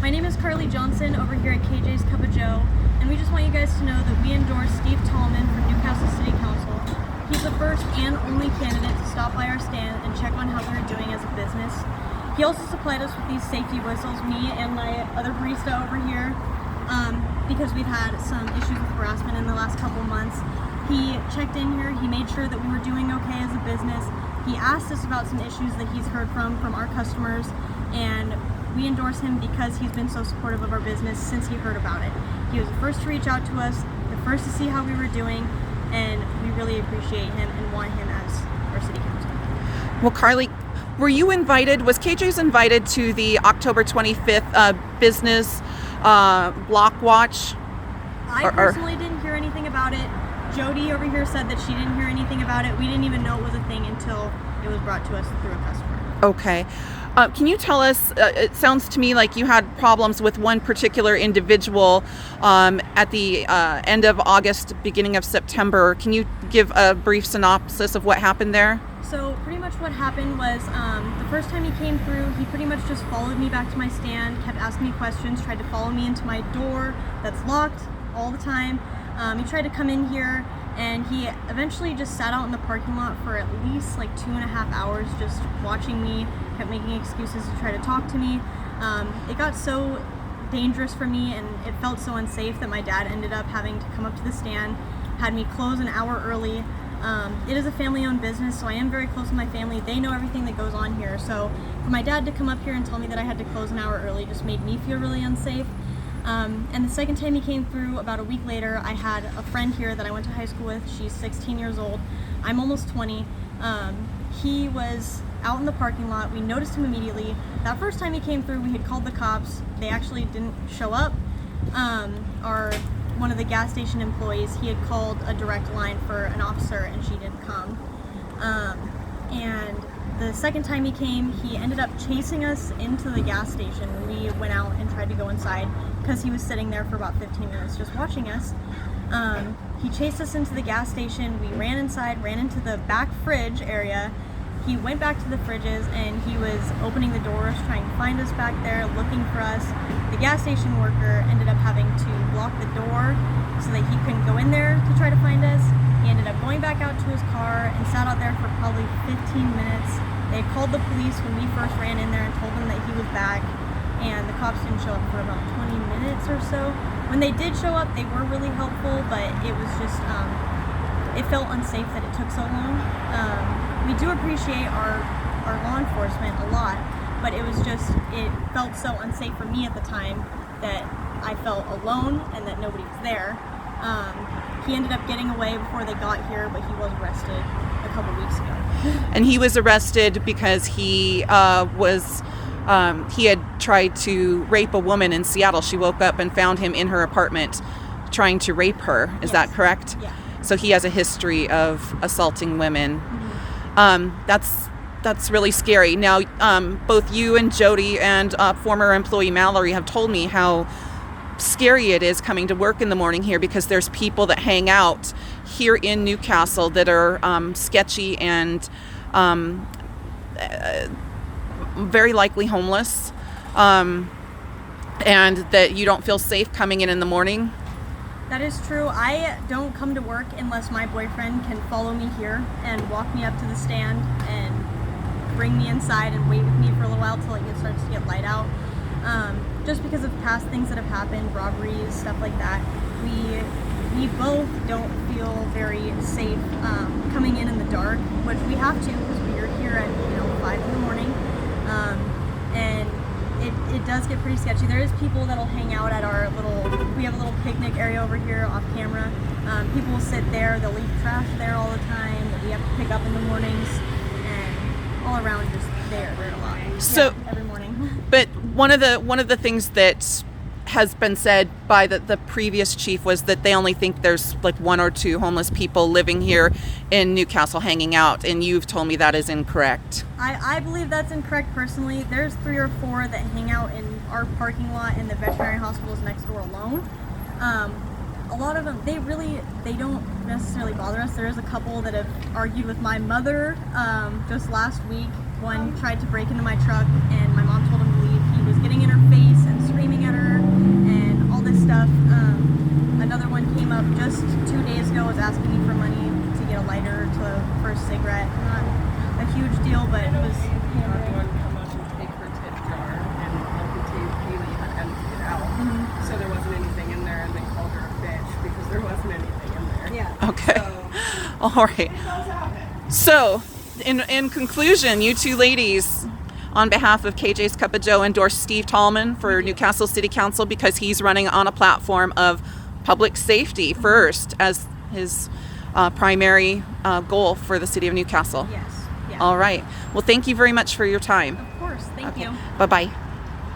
My name is Karlee Johnson over here at KJ's Cup of Joe, and we just want you guys to know that we endorse Steve Tallman for Newcastle City Council. He's the first and only candidate to stop by our stand and check on how we were doing as a business. He also supplied us with these safety whistles, me and my other barista over here, because we've had some issues with harassment in the last couple months. He checked in here, he made sure that we were doing okay as a business. He asked us about some issues that he's heard from our customers, and we endorse him because he's been so supportive of our business since he heard about it. He was the first to reach out to us, the first to see how we were doing, and we really appreciate him and want him as our city council. Well, Karlee, were you invited, was KJ's invited to the October 25th business block watch? I personally didn't hear anything about it. Jodi over here said that she didn't hear anything about it. We didn't even know it was a thing until it was brought to us through a customer. Okay. Can you tell us, it sounds to me like you had problems with one particular individual at the end of August, beginning of September. Can you give a brief synopsis of what happened there? So pretty much what happened was the first time he came through, he pretty much just followed me back to my stand, kept asking me questions, tried to follow me into my door that's locked all the time. He tried to come in here, and he eventually just sat out in the parking lot for at least like 2.5 hours just watching me, kept making excuses to try to talk to me. It got so dangerous for me and it felt so unsafe that my dad ended up having to come up to the stand, had me close an hour early. It is a family-owned business, so I am very close to my family. They know everything that goes on here. So for my dad to come up here and tell me that I had to close an hour early just made me feel really unsafe. And the second time he came through, about a week later, I had a friend here that I went to high school with. She's 16 years old. I'm almost 20. He was out in the parking lot. We noticed him immediately. That first time he came through, we had called the cops. They actually didn't show up. One of the gas station employees, he had called a direct line for an officer and she didn't come. And the second time he came, he ended up chasing us into the gas station. We went out and tried to go inside because he was sitting there for about 15 minutes just watching us. He chased us into the gas station. We ran inside, ran into the back fridge area. He went back to the fridges and he was opening the doors, trying to find us back there, looking for us. The gas station worker ended up having to block the door so that he couldn't go in there to try to find us. He ended up going back out to his car and sat out there for probably 15 minutes. They called the police when we first ran in there and told them that he was back, and the cops didn't show up for about 20 minutes or so. When they did show up, they were really helpful, but it was just, it felt unsafe that it took so long. We do appreciate our law enforcement a lot, but it was just, it felt so unsafe for me at the time that I felt alone and that nobody was there. He ended up getting away before they got here, but he was arrested a couple weeks ago. And he was arrested because he had tried to rape a woman in Seattle. She woke up and found him in her apartment trying to rape her. Is that correct? Yeah. So he has a history of assaulting women. That's really scary. Now, both you and Jodi and former employee Mallory have told me how scary it is coming to work in the morning here because there's people that hang out here in Newcastle that are sketchy and very likely homeless, and that you don't feel safe coming in the morning. That is true. I don't come to work unless my boyfriend can follow me here and walk me up to the stand and bring me inside and wait with me for a little while till it starts to get light out. Just because of past things that have happened, robberies, stuff like that, we both don't feel very safe coming in the dark, which we have to because we are here at 5 in the morning, and it does get pretty sketchy. There is people that'll hang out at we have a little picnic area over here off camera. People will sit there, they'll leave trash there all the time that we have to pick up in the mornings, and all around just they're a lot. So every morning. But one of the things that has been said by the previous chief was that they only think there's like 1 or 2 homeless people living here in Newcastle hanging out, and you've told me that is incorrect. I believe that's incorrect personally. There's 3 or 4 that hang out in our parking lot in the veterinary hospitals next door alone. A lot of them, they don't necessarily bother us. There is a couple that have argued with my mother just last week. One tried to break into my truck and my mom told him to leave. He was getting in her face and screaming stuff. Another one came up just 2 days ago, was asking me for money to get a lighter for a cigarette. Not a huge deal, but it was, you know. Everyone come up and take her tip jar and Karlee had emptied it out. So there wasn't anything in there, and they called her a bitch because there wasn't anything in there. Yeah. Okay. All right. So, in conclusion, you two ladies, on behalf of KJ's Cup of Joe, endorse Steve Tallman for Newcastle City Council because he's running on a platform of public safety first as his primary goal for the city of Newcastle. Yes. Yeah. All right. Well, thank you very much for your time. Of course. Thank you. Bye-bye.